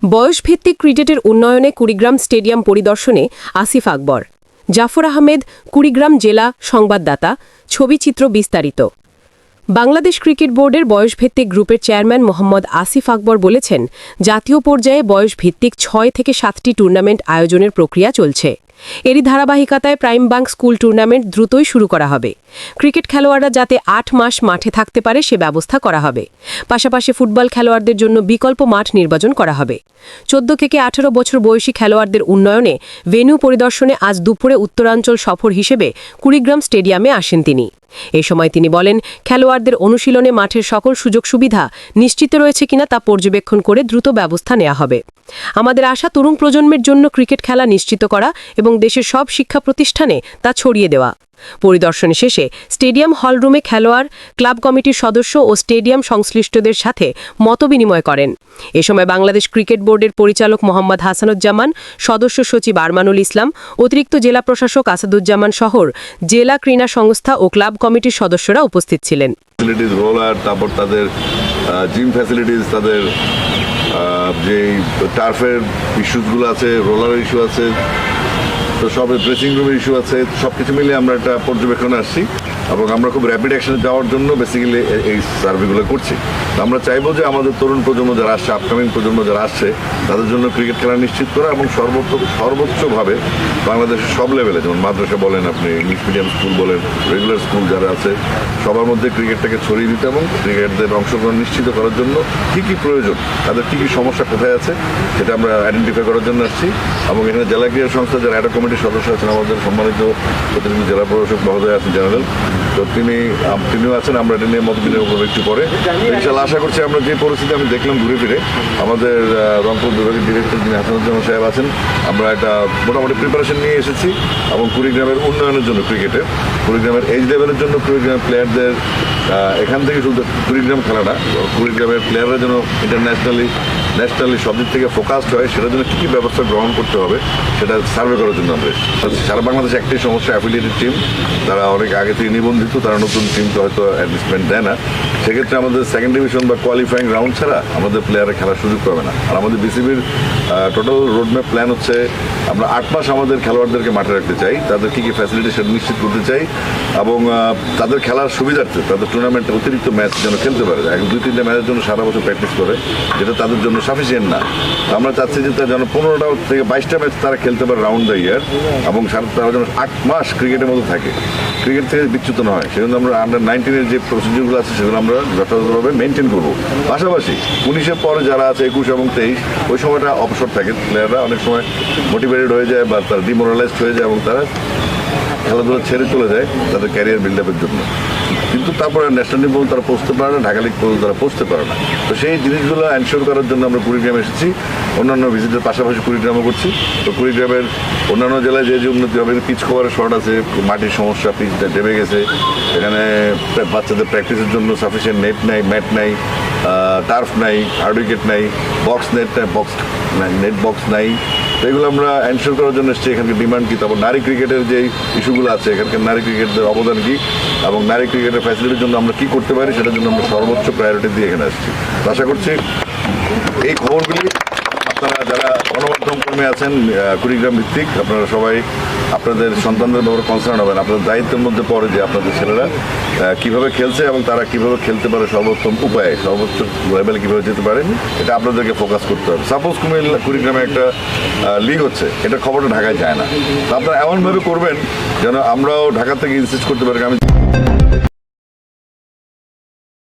বয়সভিত্তিক ক্রিকেটের উন্নয়নে কুড়িগ্রাম স্টেডিয়াম পরিদর্শনে আসিফ আকবর। জাফর আহমেদ, কুড়িগ্রাম জেলা সংবাদদাতা। ছবিচিত্র বিস্তারিত। বাংলাদেশ ক্রিকেট বোর্ডের বয়সভিত্তিক গ্রুপের চেয়ারম্যান মোহাম্মদ আসিফ আকবর বলেছেন, জাতীয় পর্যায়ে বয়সভিত্তিক 6 থেকে 7টি টুর্নামেন্ট আয়োজনের প্রক্রিয়া চলছে। এরই ধারাবাহিকতায় প্রাইম ব্যাংক স্কুল টুর্নামেন্ট দ্রুতই শুরু করা হবে। ক্রিকেট খেলোয়াড়রা যাতে 8 মাস মাঠে থাকতে পারে সে ব্যবস্থা করা হবে। পাশাপাশি ফুটবল খেলোয়াড়দের জন্য বিকল্প মাঠ নির্বাচন করা হবে। 14 থেকে 18 বছর বয়সী খেলোয়াড়দের উন্নয়নে ভেন্যু পরিদর্শনে আজ দুপুরে উত্তরাঞ্চল সফর হিসেবে কুড়িগ্রাম স্টেডিয়ামে আসেন তিনি। এ সময় তিনি বলেন, খেলোয়াড়দের অনুশীলনে মাঠের সকল সুযোগ সুবিধা নিশ্চিত রয়েছে কিনা তা পর্যবেক্ষণ করে দ্রুত ব্যবস্থা নেওয়া হবে। আমাদের আশা তরুণ প্রজন্মের জন্য ক্রিকেট খেলা নিশ্চিত করা এবং দেশের সব শিক্ষা প্রতিষ্ঠানে তা ছড়িয়ে দেওয়া। পরিদর্শন শেষে স্টেডিয়াম হলরুমে খেলোয়াড়, ক্লাব কমিটির সদস্য ও স্টেডিয়াম সংশ্লিষ্টদের সাথে মতবিনিময় করেন। এ সময় বাংলাদেশ ক্রিকেট বোর্ডের পরিচালক মোহাম্মদ হাসানুজ্জামান, সদস্য সচিব আরমানুল ইসলাম, অতিরিক্ত জেলা প্রশাসক আসাদুজ্জামান শহর, জেলা ক্রীড়া সংস্থা ও ক্লাব কমিটির সদস্যরা উপস্থিত ছিলেন। রোলার, তারপর তাদের জিম ফ্যাসিলিটিস, তাদের যে টার্ফের ইস্যুসগুলো আছে, রোলার ইস্যু আছে, তো সব ড্রেসিং রুমের ইস্যু আছে, সব কিছু মিলিয়ে আমরা একটা পর্যবেক্ষণে আসছি এবং আমরা খুব র্যাপিড অ্যাকশনে যাওয়ার জন্য বেসিক্যালি এই সার্ভেগুলো করছি। আমরা চাইবো যে আমাদের তরুণ প্রজন্ম যারা আসছে, আপকামিং প্রজন্ম যারা আসছে, তাদের জন্য ক্রিকেট খেলা নিশ্চিত করা এবং সর্বোচ্চভাবে বাংলাদেশের সব লেভেলে, যেমন মাদ্রাসা বলেন, আপনি ইংলিশ মিডিয়াম স্কুল বলেন, রেগুলার স্কুল যারা আছে, সবার মধ্যে ক্রিকেটটাকে ছড়িয়ে দিতে এবং ক্রিকেটদের অংশগ্রহণ নিশ্চিত করার জন্য কী কী প্রয়োজন, তাদের কী কী সমস্যা কোথায় আছে সেটা আমরা আইডেন্টিফাই করার জন্য আসছি। এবং এখানে জেলা ক্রীড়া সংস্থা যারা একটা কমিটির সদস্য আছেন, আমাদের সম্মানিত প্রতিনিধি জেলা প্রশাসক মহোদয় আছেন জেনারেল, তো তিনিও আছেন। আমরা এটা নিয়ে মত বিনিময় করবো একটু পরে। ইনশাআল্লাহ আশা করছি আমরা যে পরিস্থিতি আমি দেখলাম ঘুরে ফিরে, আমাদের রংপুর বিভাগের ডিরেক্টর যিনি হাসানুজ্জামান সাহেব আছেন, আমরা একটা মোটামুটি প্রিপারেশন নিয়ে এসেছি এবং কুড়িগ্রামের উন্নয়নের জন্য, কুড়িগ্রামের এজ লেভেলের জন্য, কুড়িগ্রামের প্লেয়ারদের এখান থেকে শুধু কুড়িগ্রাম খেলা না, কুড়িগ্রামের প্লেয়াররা যেন ন্যাশনালি সব দিক থেকে ফোকাসড হয়, সেটার জন্য কী কী ব্যবস্থা গ্রহণ করতে হবে সেটা সার্ভে করার জন্য আমরা সারা বাংলাদেশে একটাই সমস্যা, অ্যাফিলিয়েটেড টিম তারা অনেক আগে থেকে নিবন্ধিত, তারা নতুন টিমকে হয়তো অ্যাডমিসমেন্ট দেয় না। সেক্ষেত্রে আমাদের সেকেন্ড ডিভিশন বা কোয়ালিফাইং রাউন্ড ছাড়া আমাদের প্লেয়াররা খেলার সুযোগ পাবে না। আর আমাদের বিসিবির টোটাল রোডম্যাপ প্ল্যান হচ্ছে আমরা 8 মাস আমাদের খেলোয়াড়দেরকে মাঠে রাখতে চাই, তাদের কী কী ফ্যাসিলিটি সেটা নিশ্চিত করতে চাই এবং তাদের খেলার সুবিধার্থে তাদের টুর্নামেন্টে অতিরিক্ত ম্যাচ যেন খেলতে পারে। 2-3টা ম্যাচের জন্য সারা বছর প্র্যাকটিস করে, যেটা তাদের জন্য সাফিসিয়েন্ট না। আমরা চাচ্ছি যে তারা যেন 15টা থেকে 22টা ম্যাচ তারা খেলতে পারে রাউন্ড দ্য ইয়ার এবং তারা যেন 8 মাস ক্রিকেটের মধ্যে থাকে, ক্রিকেট থেকে বিচ্যুত না হয়। সেজন্য আমরা আন্ডার-19-এর যে প্রসিডিউরগুলো আছে সেগুলো আমরা যথাযথভাবে মেনটেন করবো। পাশাপাশি 19-এর পরে যারা আছে 21 এবং 23, ওই সময়টা অবসর থাকে, প্লেয়াররা অনেক সময় মোটিভেটেড হয়ে যায় বা তারা ডিমোরালাইজড হয়ে যায় এবং তারা খেলাধুলা ছেড়ে চলে যায় তাদের ক্যারিয়ার বিল্ড আপের জন্য। কিন্তু তারপরে ন্যাশনাল টিম পর্যন্ত তারা পৌঁছতে পারে না, ঢাকা লিগ পর্যন্ত তারা পৌঁছতে পারে না। তো সেই জিনিসগুলো এনশিওর করার জন্য আমরা কুড়িগ্রামে এসেছি, অন্যান্য ভিজিটের পাশাপাশি কুড়িগ্রামও করছি। তো কুড়িগ্রামের অন্যান্য জেলায় যে উন্নতি হবে, পিচ কভারের শর্ট আছে, মাটির সমস্যা, পিচ ডেবে গেছে, এখানে বাচ্চাদের প্র্যাকটিসের জন্য সাফিসিয়েন্ট নেট নাই, ম্যাট নাই, টার্ফ নাই, হার্ড উইকেট নাই, বক্স নেট নাই, নেট বক্স নাই। তো এগুলো আমরা এনশিওর করার জন্য এসেছি। এখানকার ডিমান্ড কী, তারপর নারী ক্রিকেটের যে ইস্যুগুলো আছে, এখানকার নারী ক্রিকেটদের অবদান কী এবং নারী ক্রিকেটের ফ্যাসিলিটির জন্য আমরা কী করতে পারি সেটার জন্য আমরা সর্বোচ্চ প্রায়োরিটি দিয়ে এখানে আসছি। আশা করছি এই খবরগুলি আপনারা যারা গণমাধ্যম কর্মী আছেন কুড়িগ্রাম ভিত্তিক, আপনারা সবাই আপনাদের সন্তানদের ব্যাপারে কনসার্ন হবেন। আপনাদের দায়িত্বের মধ্যে পড়ে যে আপনাদের ছেলেরা কীভাবে খেলছে এবং তারা কীভাবে খেলতে পারে, সর্বোত্তম উপায়ে সর্বোচ্চ লেভেলে কীভাবে যেতে পারে, এটা আপনাদেরকে ফোকাস করতে হবে। সাপোজ কুড়িগ্রামে একটা লিগ হচ্ছে, এটা খবরটা ঢাকায় যায় না, তো আপনারা এমনভাবে করবেন যেন আমরাও ঢাকা থেকে ইনসিস্ট করতে পারি। আমি